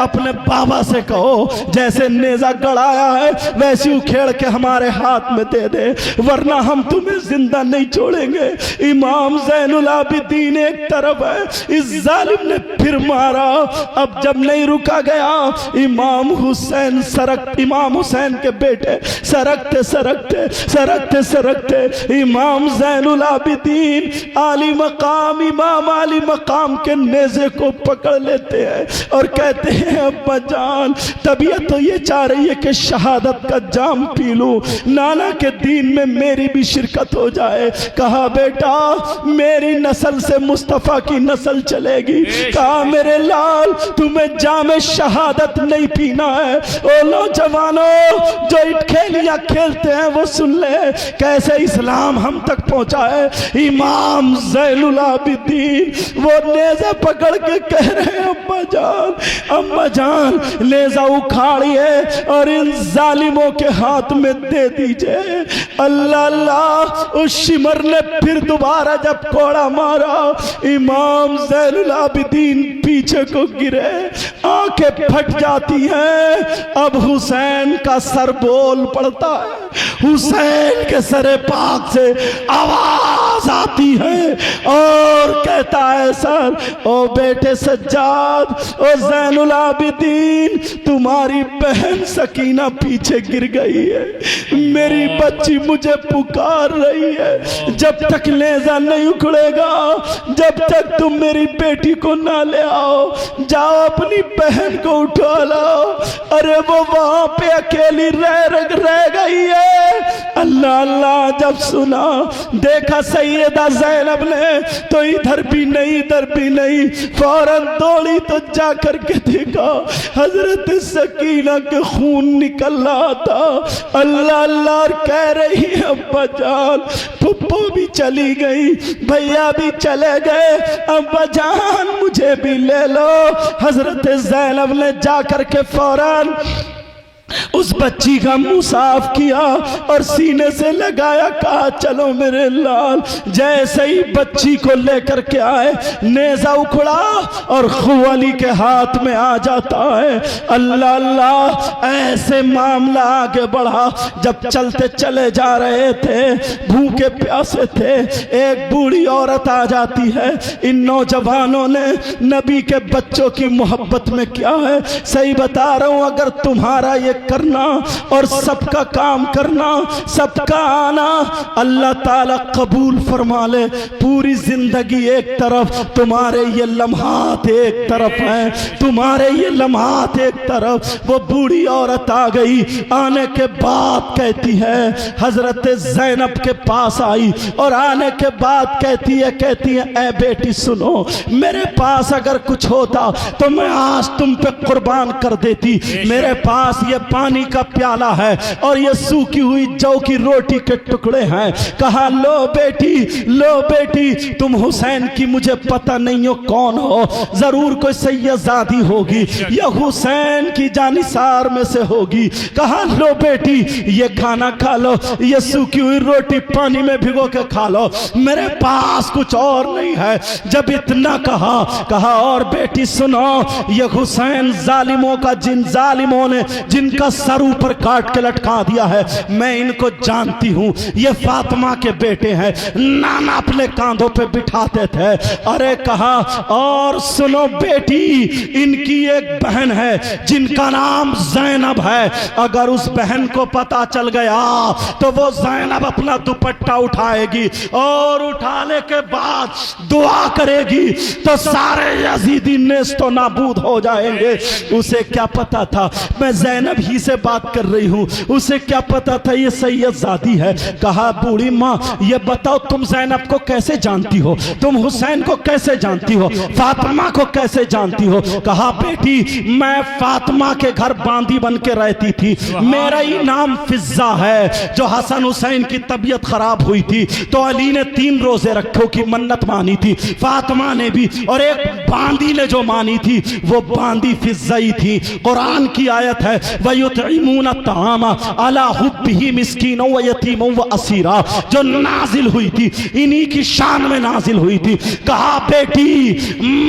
अपने बाबा से कहो जैसे नेजा गड़ाया है वैसी उखेड़ के हमारे हाथ में दे दे, वरना हम तुम्हें जिंदा नहीं छोड़ेंगे। इमाम ज़ैनुल आबिदीन एक तरफ है, इस जालिम ने फिर मारा। अब जब नहीं रुका गया, इमाम हुसैन के बेटे सरकते सरकते सरकते सरकते इमाम ज़ैनुल आबिदीन आली मकाम, इमाम आली मकाम के नेज़े को पकड़ लेते हैं और कहते हैं अब्बा जान तबीयत तो ये चाह रही है कि शहादत का जाम पी लूं, नाना के दीन में मेरी भी शिरकत हो जाए। कहा बेटा मेरी नस्ल से मुस्तफ़ा की नस्ल चलेगी। कहा मेरे लाल तुम्हें जाम शहादत नहीं पीना है। ओ नौजवानों जो खेलियां खेलते हैं वो सुन ले कैसे इस्लाम हम तक पहुंचा है। इमाम ज़ैनुल आबिदीन वो नेज़ा पकड़ के कह रहे हैं अम्मा जान नेज़ा उखाड़िए और इन जालिमों के हाथ में दे दीजिए। अल्लाह अल्लाह उस शिमर ने फिर दोबारा जब कोड़ा मारा, इमाम ज़ैनुल आबिदीन पीछे को गिरे, आंखें फट जाती हैं। अब हुसैन का सर बोल पड़ता है, हुसैन के सरे पाक से आवाज आती है और कहता है सर ओ बेटे सज्जाद, ओ ज़ैनुल आबिदीन तुम्हारी बहन सकीना पीछे गिर गई है, मेरी बच्ची मुझे पुकार रही है। जब तक नेज़ा नहीं उखड़ेगा, जब तक तुम मेरी बेटी को ना ले आओ, जाओ अपनी बहन को उठा लाओ। अरे वो वहां पे अकेली रह गई है। अल्लाह अल्लाह जब सुना, देखा सैयदा ज़ैनब ने तो इधर भी नहीं उधर भी नहीं, फौरन दौड़ी तो जा करके देखा हजरत सकीना के खून निकल रहा था। अल्लाह अल्लाह कह रही है अब्बा जान पुप्पो भी चली गई, भैया भी चले गए, अब्बा जान मुझे भी ले लो। हजरत ज़ैनब ने जा करके फौरन उस बच्ची का मुंह साफ किया और सीने से लगाया, कहा चलो मेरे लाल। जैसे ही बच्ची को लेकर के आए, नेज़ा उखड़ा और खुवाली के हाथ में आ जाता है। अल्लाह अल्लाह ऐसे मामला आगे बढ़ा। जब चलते चले जा रहे थे, भूखे प्यासे थे, एक बूढ़ी औरत आ जाती है। इन नौजवानों ने नबी के बच्चों की मोहब्बत में क्या है, सही बता रहा हूं, अगर तुम्हारा ये करना और सबका काम करना, सबका आना अल्लाह ताला कबूल फरमा ले। पूरी जिंदगी एक तरफ, तुम्हारे ये लम्हात एक तरफ हैं, तुम्हारे ये लम्हात एक तरफ। वो बूढ़ी औरत आ गई, आने के बाद कहती है, हजरत ज़ैनब के पास आई और आने के बाद कहती है ए बेटी सुनो, मेरे पास अगर कुछ होता तो मैं आज तुम पे कुर्बान कर देती। मेरे पास ये पानी का प्याला है और ये सूखी हुई जौ की रोटी के टुकड़े हैं। कहा लो बेटी तुम हुसैन की मुझे पता नहीं हो कौन हो, जरूर कोई सैयदादी होगी या हुसैन की जानिसार में से होगी। कहा लो बेटी ये खाना खा लो, ये सूखी हुई रोटी पानी में भिगो के खा लो, मेरे पास कुछ और नहीं है। जब इतना कहा और बेटी सुनो, ये हुसैन जालिमों का, जिन जालिमों ने जिनका सर ऊपर काट के लटका दिया है, मैं इनको जानती हूं, ये फातिमा के बेटे हैं, नाना अपने कांधों पे बिठाते थे। अरे कहा और सुनो बेटी, इनकी एक बहन है जिनका नाम ज़ैनब है, अगर उस बहन को पता चल गया तो वो ज़ैनब अपना दुपट्टा उठाएगी और उठाने के बाद दुआ करेगी तो सारे यजीदी नेस्तो नाबूद हो जाएंगे। उसे क्या पता था मैं ज़ैनब ही से बात कर रही हूं, उसे क्या पता था ये सैयदजादी है। कहा बूढ़ी माँ ये बताओ तुम ज़ैनब को कैसे जानती हो, तुम हुसैन को कैसे जानती हो, फातिमा को कैसे जानती हो। कहा बेटी मैं फातिमा के घर बांदी बन के रहती थी, मेरा ही नाम फिजा है। जो हसन हुसैन की तबीयत खराब हुई थी तो अली ने 3 रोजे रखो की मन्नत मानी थी, फातिमा ने भी, और एक बांदी ने जो मानी थी वो बांदी फिज़ई थी। कुरान की आयत है वयुतइमून अत्तामा अला हुब्बिही मिस्कीनों व यतीमों व असीरा, जो नाजिल हुई थी इन्हीं की शान में नाजिल हुई थी। कहा बेटी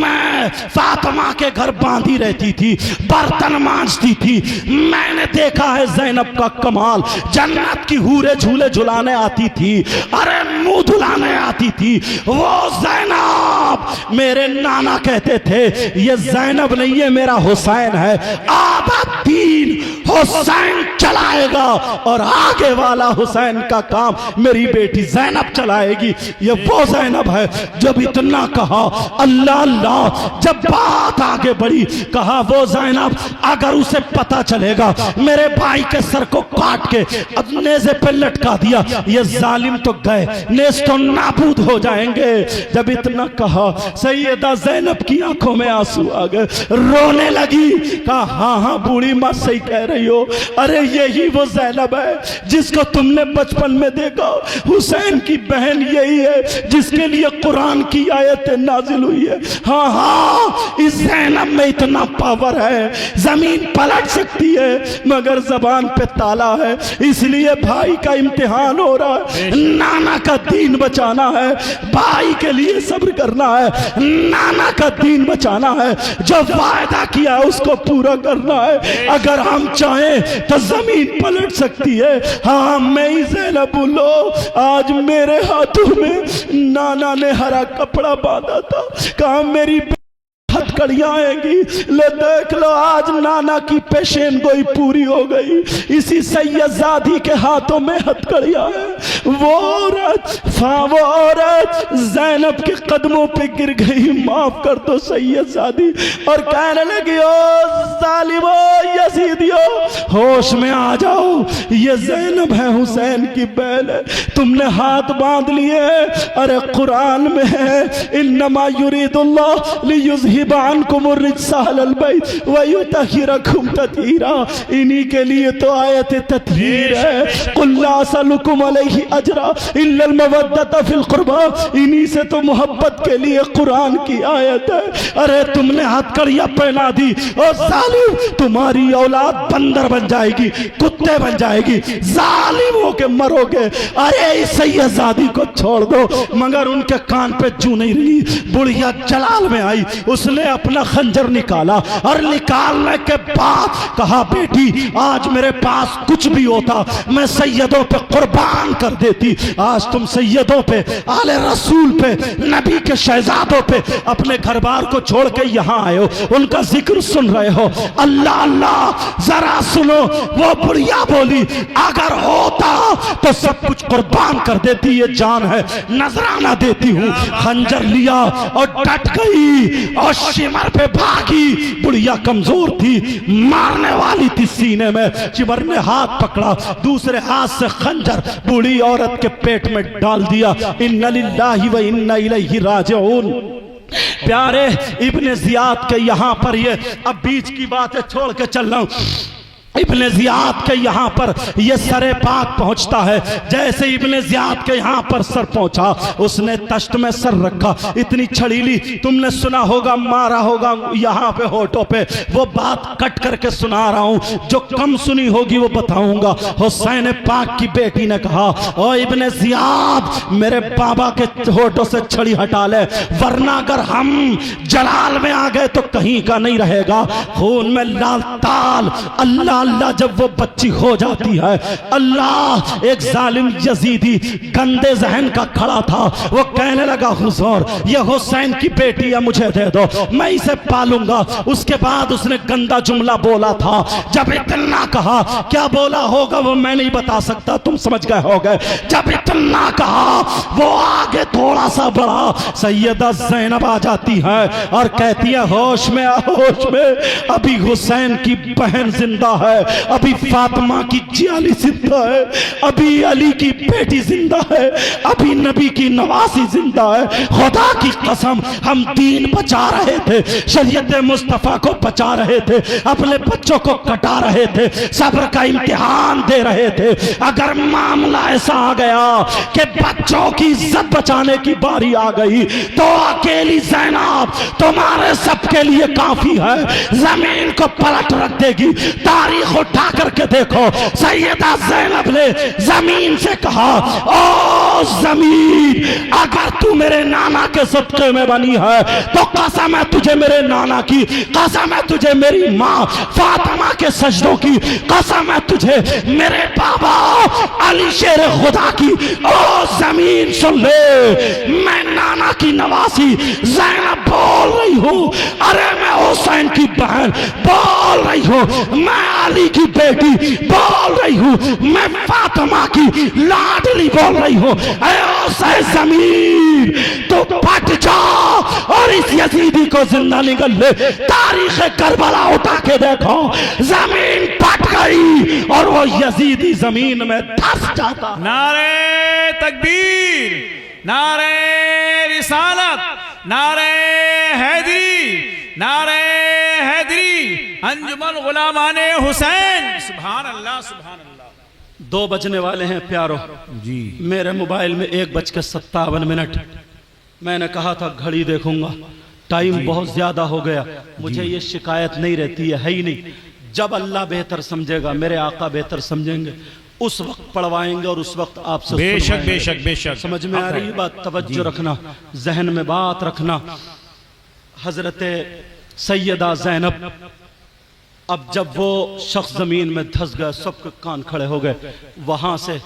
मैं फातिमा के घर बांधी रहती थी, बर्तन मांजती थी, मैंने देखा है ज़ैनब का कमाल। जन्नत की हूरें झूले झुलाने आती थी, अरे मुंह धुलाने आती थी। वो ज़ैनब, मेरे नाना कहते थे ये ज़ैनब नहीं है मेरा हुसैन है, आधा दीन हुसैन चलाएगा और आगे वाला हुसैन का काम मेरी बेटी ज़ैनब चलाएगी। ये वो ज़ैनब है जब इतना कहा अल्लाह अल्लाह, जब बात आगे बढ़ी कहा वो ज़ैनब अगर उसे पता चलेगा मेरे भाई के सर को काट के अब नेज़े पे लटका दिया, ये जालिम तो गए, नेज़ तो नाबूद हो जाएंगे। जब इतना कहा सैयदा ज़ैनब की आंखों में आंसू आ गए, रोने लगी। कहा हाँ हाँ बूढ़ी माँ सही कह रही हो, अरे यही वो ज़ैनब है जिसको तुमने बचपन में देखा, हुसैन की बहन यही है जिसके लिए कुरान की आयतें नाजिल हुई है। हाँ हाँ इस ज़ैनब में इतना पावर है, जमीन पलट सकती है मगर जबान पे ताला है। इसलिए भाई का इम्तिहान हो रहा है, नाना का दीन बचाना है, भाई के लिए सब्र करना है, नाना का दीन बचाना है, जो वायदा किया है उसको पूरा करना है। अगर हम चाहें तो जमीन पलट सकती है। हाँ मैं ही ज़ैनब बोलो, आज मेरे हाथों में नाना ने हरा कपड़ा बांधा था, कहा मेरी हथकड़ियां आएंगी, ले देख लो आज नाना की पेशेन गोई पूरी हो गई, इसी सैयदजादी के हाथों में हथकड़ियां हैं। वो औरत ज़ैनब के कदमों पे गिर गई, माफ कर दो सैयदजादी, और कहने लगी ओ जालिमो यजीदियो होश में आ जाओ, ये ज़ैनब है हुसैन की बहन है, तुमने हाथ बांध लिए। अरे कुरान में है इन्नमा युरीदुल्लाह लियुज़हिब इन्हीं के लिए तो आयत तत्हीर है, कुल्ला सलुकुम अलैहि अजरा इल्लल मवद्दत फिल कुर्बा, इन्हीं से तो मोहब्बत के लिए कुरान की आयत है। अरे तुमने हथकड़ियां पहना दी और जालिम तुम्हारी औलाद बंदर बन जाएगी, कुत्ते बन जाएगी, जालिम होके मरोगे। अरे इस सैयदजादी को छोड़ दो, मगर उनके कान पे जू नहीं रही। बुढ़िया जलाल में आई, उसने अपना खंजर निकाला और निकालने के बाद कहा बेटी आज मेरे पास कुछ भी होता मैं सैयदों पे कुर्बान कर देती। आज तुम सैयदों पे, आले रसूल पे, नबी के शहजादों पे अपने घर बार को छोड़ के यहाँ आए हो, उनका जिक्र सुन रहे हो। अल्लाह अल्लाह जरा सुनो, वो बुढ़िया बोली अगर होता तो सब कुछ कुर्बान कर देती, ये जान है नजराना देती हूँ। खंजर लिया और डट गई और शिमर पे भागी। बुढ़िया कमजोर थी, मारने वाली थी सीने में। शिमर ने हाथ पकड़ा, दूसरे हाथ से खंजर बूढ़ी औरत के पेट में डाल दिया। इन्ना लिल्लाहि व इन्ना इलैहि राजिऊन। प्यारे इब्ने ज़ियाद के यहाँ पर, ये अब बीच की बातें छोड़ के चल रहा हूँ, इब्ने ज़ियाद के यहाँ पर ये सरे पाक पहुँचता है। जैसे इब्ने ज़ियाद के यहाँ पर सर पहुँचा, उसने तश्त में सर रखा, इतनी छड़ीली तुमने सुना होगा, मारा होगा यहाँ पे होठों पे। वो बात कट करके सुना रहा हूँ, जो कम सुनी होगी वो बताऊंगा। हुसैन पाक की बेटी ने कहा ओ इब्ने ज़ियाद मेरे बाबा के होठों से छड़ी हटा ले, वरना अगर हम जलाल में आ गए तो कहीं का नहीं रहेगा। खून में लाल ताल। अल्लाह अल्लाह जब वो बच्ची हो जाती है, अल्लाह एक जालिम यजीदी गंदे जहन का खड़ा था, वो कहने लगा हुजूर ये हुसैन की बेटी है, मुझे दे दो, मैं इसे पालूंगा। उसके बाद उसने गंदा जुमला बोला था। जब इतना कहा, क्या बोला होगा वो मैं नहीं बता सकता, तुम समझ गए होगे। जब इतना कहा वो आगे थोड़ा सा बढ़ा, सैयदा ज़ैनब आ जाती है और कहती है होश में आ, होश में, अभी हुसैन की बहन जिंदा है। है, अभी फातिमा की जियाली जिंदा है, अभी अली की बेटी जिंदा है, अभी नबी की नवासी जिंदा है। खुदा की कसम हम दीन बचा रहे थे, शरीयत मुस्तफा को बचा रहे थे, अपने बच्चों को कटा रहे थे, सब्र का इम्तिहान दे रहे थे। अगर मामला ऐसा आ गया कि बच्चों की इज्जत बचाने की बारी आ गई तो अकेली ज़ैनब तुम्हारे सबके लिए काफी है, जमीन को पलट रख देगी। तारीख उठा करके देखो, सैयदा ज़ैनब ने जमीन से कहा, ओ जमीन अगर तू मेरे नाना के सदके में बनी है तो कसम है तुझे मेरे नाना की, कसम है तुझे मेरी माँ फातिमा के सजदों की, कसम है तुझे मेरे बाबा अली शेर खुदा की। ओ जमीन सुन ले, मैं नाना की नवासी ज़ैनब बोल रही हूँ, अरे मैं हुसैन की बहन बोल रही हूँ, मैं अली की बेटी बोल रही हूँ, मैं फातिमा की लाडली बोल रही हूँ। ऐ जमीन तो फट जा और इस यजीदी को जिंदा निकल ले। तारीख करबला उठा के देखो, जमीन फट गई और वो यजीदी जमीन में धंस जाता। नारे तकबीर, नारे रिसालत, नारे हैदरी, नारे हैदरी, अंजुमन गुलामाने हुसैन। सुभान अल्लाह, सुभान अल्लाह। 2 बजने वाले हैं प्यारो जी। मेरे मोबाइल में 1:57। मैंने कहा था घड़ी देखूंगा, टाइम बहुत ज्यादा हो गया। मुझे ये शिकायत नहीं रहती है ही नहीं। जब अल्लाह बेहतर समझेगा, मेरे आका बेहतर समझेंगे, उस वक्त पढ़वाएंगे और उस वक्त आपसे बेशक बेशक बेशक। समझ में आ रही बात? तवज्जो रखना, जहन में बात रखना। हजरत सैयदा ज़ैनब, अब जब वो शख्स जमीन में धंस गए, सबके कान खड़े हो गए। वहां से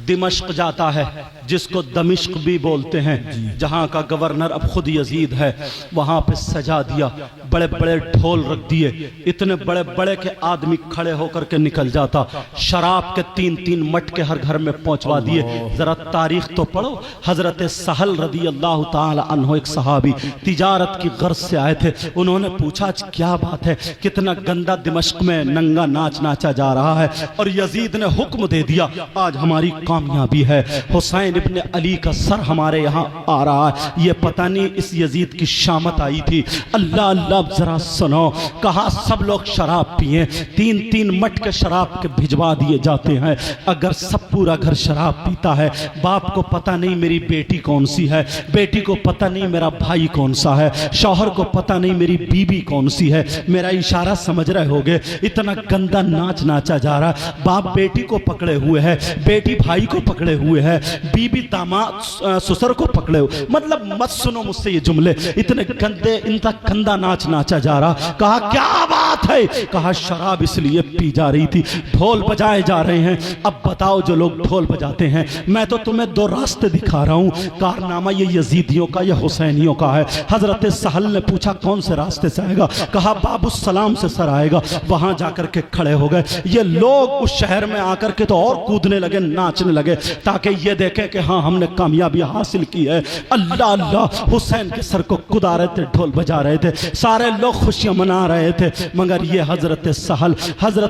दिमश्क जाता है, जिसको दमिश्क भी बोलते हैं, जहां का गवर्नर अब खुद यजीद है। वहां पे सजा दिया, बड़े बड़े ढोल रख दिए, इतने बड़े बड़े के आदमी खड़े होकर के निकल जाता। शराब के 3-3 मटके हर घर में पहुंचवा दिए। जरा तारीख तो पढ़ो। हजरत सहल रदी अल्लाह ताला अन्हु, एक सहाबी तिजारत की गर्ज से आए थे। उन्होंने पूछा क्या बात है, कितना गंदा दिमश्क में नंगा नाच नाचा जा रहा है। और यजीद ने हुक्म दे दिया, आज हमारी कामयाबी है, हुसैन इब्ने अली का सर हमारे यहाँ आ रहा है। ये पता नहीं इस यजीद की शामत आई थी। अल्लाह अल्लाह, जरा सुनो। कहा सब लोग शराब पिए, 3-3 मटके शराब के भिजवा दिए जाते हैं। अगर सब पूरा घर शराब पीता है, बाप को पता नहीं मेरी बेटी कौन सी है, बेटी को पता नहीं मेरा भाई कौन सा है, शौहर को पता नहीं मेरी बीबी कौन सी है। मेरा इशारा समझ रहे होगे। इतना गंदा नाच नाचा जा रहा। बाप बेटी को पकड़े हुए है, बेटी भाई को पकड़े हुए है, बीबी दामाद ससुर को पकड़े हुए। मतलब मत सुनो मुझसे ये जुमले, इतने गंदे, इनका गंदा नाच नाचा जा रहा। कहा क्या बात है? कहा शराब इसलिए पी जा रही थी, ढोल बजाए जा रहे हैं। अब बताओ, जो लोग ढोल बजाते हैं, मैं तो तुम्हें 2 रास्ते दिखा रहा हूं। कारनामा ये यजीदियों का, ये हुसैनियों का है। हजरत सहल ने पूछा कौन से रास्ते से आएगा? कहा बाबू सलाम से सर आएगा। वहां जाकर के खड़े हो गए। ये लोग उस शहर में आकर के तो और कूदने लगे, नाचने लगे, ताकि ये देखे कि हाँ हमने कामयाबी हासिल की है। अल्लाह अल्लाह, हुसैन के सर को कुदा रहे थे, ढोल बजा रहे थे, सारे लोग खुशियां मना रहे थे। मगर ये हजरत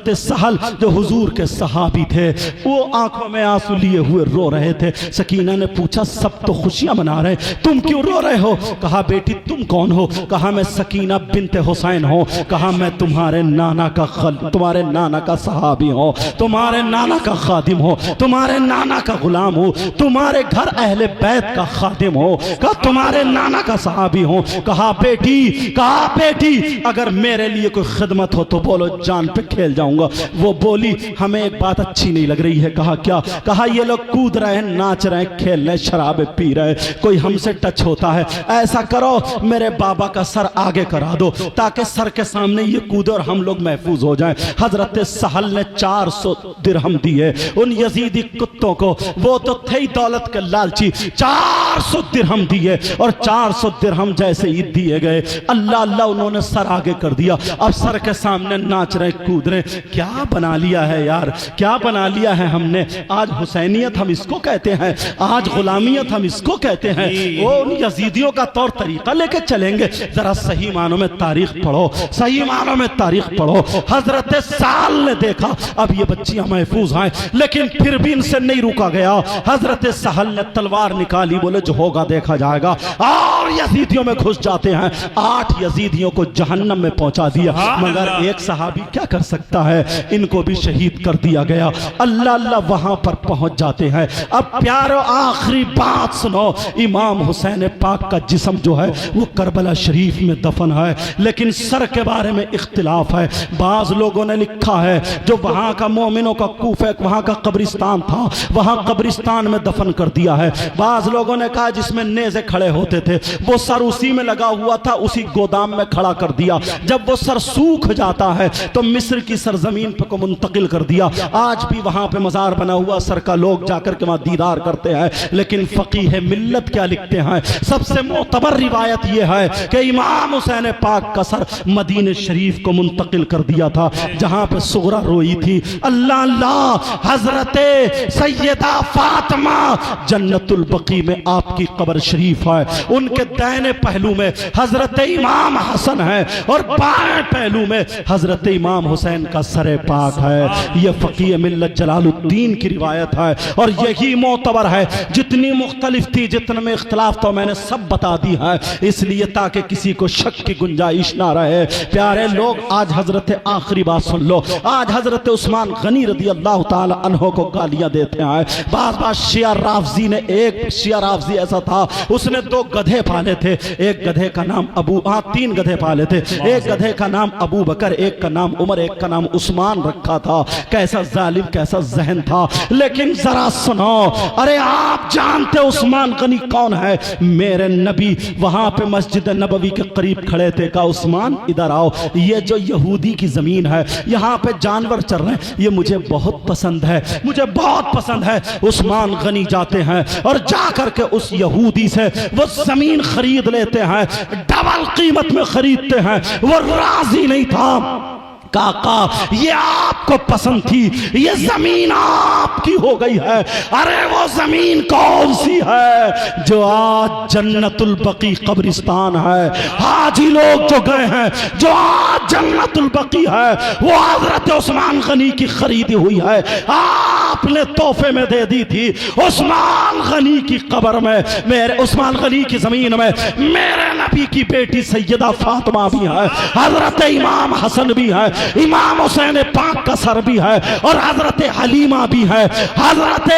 सहल जो हुजूर के सहाबी थे, वो आंखों में आंसू लिए हुए रो रहे थे। सकीना ने पूछा सब तो खुशियां मना रहे, तुम क्यों रो रहे हो? कहा बेटी तुम कौन हो? कहा मैं सकीना बिन्ते हुसैन हूं। कहा मैं तुम्हारे नाना का सहाबी हूं, तुम्हारे नाना का खादिम हो, तुम्हारे नाना का गुलाम हो, तुम्हारे घर अहले बैत का खादिम हो। कहा तुम्हारे नाना का सहाबी हो। कहा बेटी अगर मेरे लिए कोई खिदमत हो तो बोलो, जान पे खेल जाऊंगा। वो बोली हमें एक बात अच्छी नहीं लग रही है। कहा क्या? कहा ये लोग कूद रहे हैं, नाच रहे हैं, खेल रहे हैं, शराबे पी रहे हैं, कोई हमसे टच होता है, ऐसा करो मेरे बाबा का सर आगे करा दो, ताकि सर के सामने ये कूदे और हम लोग महफूज हो जाएं। हजरत सहल ने 400 दिरहम दिए उन यजीदी कुत्तों को। वो तो थे ही दौलत के लालची। 400 दिरहम दिए और 400 दिरहम जैसे ही दिए गए, अल्लाह अल्लाह उन्होंने सर आगे कर दिया। अब सर कब्र के सामने नाच रहे कूद रहे। क्या बना लिया है यार, क्या बना लिया है हमने। आज हुसैनियत हम इसको कहते हैं, आज गुलामियत हम इसको कहते हैं। वो उन यजीदियों का तौर तरीका लेके चलेंगे। जरा सही मानों में तारीख पढ़ो, सही मानों में तारीख पढ़ो। हजरत साल ने देखा अब ये बच्चियां महफूज हैं, लेकिन फिर भी इनसे नहीं रुका गया। हजरत सहल ने तलवार निकाली, बोले जो होगा देखा जाएगा, और यजीदियों में घुस जाते हैं। 8 यजीदियों को जहन्नम में पहुंचा दिया, मगर एक सहाबी क्या कर सकता है, इनको भी शहीद कर दिया गया। अल्लाह अल्लाह वहां पर पहुंच जाते हैं। अब प्यारो आखिरी बात सुनो, इमाम हुसैन पाक का जिस्म जो है वो करबला शरीफ में दफन है, लेकिन सर के बारे में इख्तिलाफ है। बाज लोगों ने लिखा है जो वहां का मोमिनों का कूफे, वहां का कब्रिस्तान था, वहां कब्रिस्तान में दफन कर दिया है। बाज लोगों ने कहा जिसमें नेज़े खड़े होते थे वो सर उसी में लगा हुआ था, उसी गोदाम में खड़ा कर दिया। जब वो सर सूख जाता है तो मिस्र की सरजमीन पर को मुंतकिल कर दिया। आज भी वहां पे मजार बना हुआ सर का, लोग जाकर के वहां दीदार करते हैं। लेकिन फकीह मिल्लत क्या लिखते हैं, सबसे मोतबर रिवायत यह है कि इमाम हुसैन पाक का सर मदीने शरीफ को मुंतकिल कर दिया था, जहां पे सुगरा रोई थी। अल्लाह अल्लाह, हजरते सैयदा फातिमा जन्नतुल बकी में आपकी कब्र शरीफ है। उनके दाहिने पहलू में हजरत इमाम हसन है और बाएं पहलू में हजरत इमाम हुसैन का सरे पाक है। यह फकीह मिल्लत जलालुद्दीन की रिवायत है और यही मोतबर है। जितनी मुख्तलिफ थी, जितने में इख्तलाफ तो मैंने सब बता दी है, इसलिए ताकि किसी को शक की गुंजाइश ना रहे। प्यारे लोग, आज हजरत आखिरी बात सुन लो, आज हजरत उस्मान गनी रदी अल्लाह ताला अन्हो को गालियां देते हैं। बार शिया राफजी ने, एक शिया राफजी ऐसा था, उसने 2 गधे पाले थे। एक गधे का नाम 3 गधे पाले थे। एक गधे का नाम अबू बकर, एक का नाम उमर, एक का नाम उस्मान रखा था। कैसा जालिम, कैसा जहन था। लेकिन जरा सुनो, अरे आप जानते उस्मान गनी कौन है? मेरे नबी वहां पे मस्जिद नबवी के करीब खड़े थे, कहा उस्मान इधर आओ, ये जो यहूदी की जमीन है, यहाँ पे जानवर चल रहे हैं, ये मुझे बहुत पसंद है, मुझे बहुत पसंद है। उस्मान गनी जाते हैं और जाकर के उस यहूदी से वो जमीन खरीद लेते हैं, डबल कीमत में खरीदते हैं। वो राजी नहीं था। काका ये आपको पसंद थी, ये जमीन आपकी हो गई है। अरे वो जमीन कौन सी है? जो आज जन्नतुल बकी कब्रिस्तान है। हाजी लोग जो गए हैं, जो आज जन्नतुल बकी है, वो हजरत उस्मान गनी की खरीदी हुई है। आपने तोहफे में दे दी थी। उस्मान गनी की कब्र में, मेरे उस्मान गनी की जमीन में मेरे नबी की बेटी सैयदा फातिमा भी है, हजरत इमाम हसन भी है, इमाम हुसैन पाक का सर भी है, और हजरत हलीमा भी है, हजरत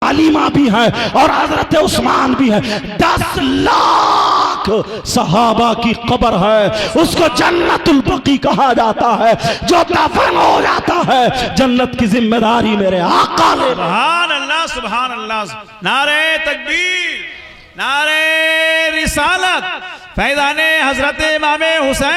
हलीमा भी है, और हजरत उस्मान भी है। 10 लाख सहाबा की कब्र है, उसको जन्नतुल बकी कहा जाता है। जो दफन हो जाता है, जन्नत की जिम्मेदारी मेरे आका ने। सुभान अल्लाह, सुभान अल्लाह। नारे तकबीर, नारे रिसालत, फैज़ाने हजरत इमाम हुसैन।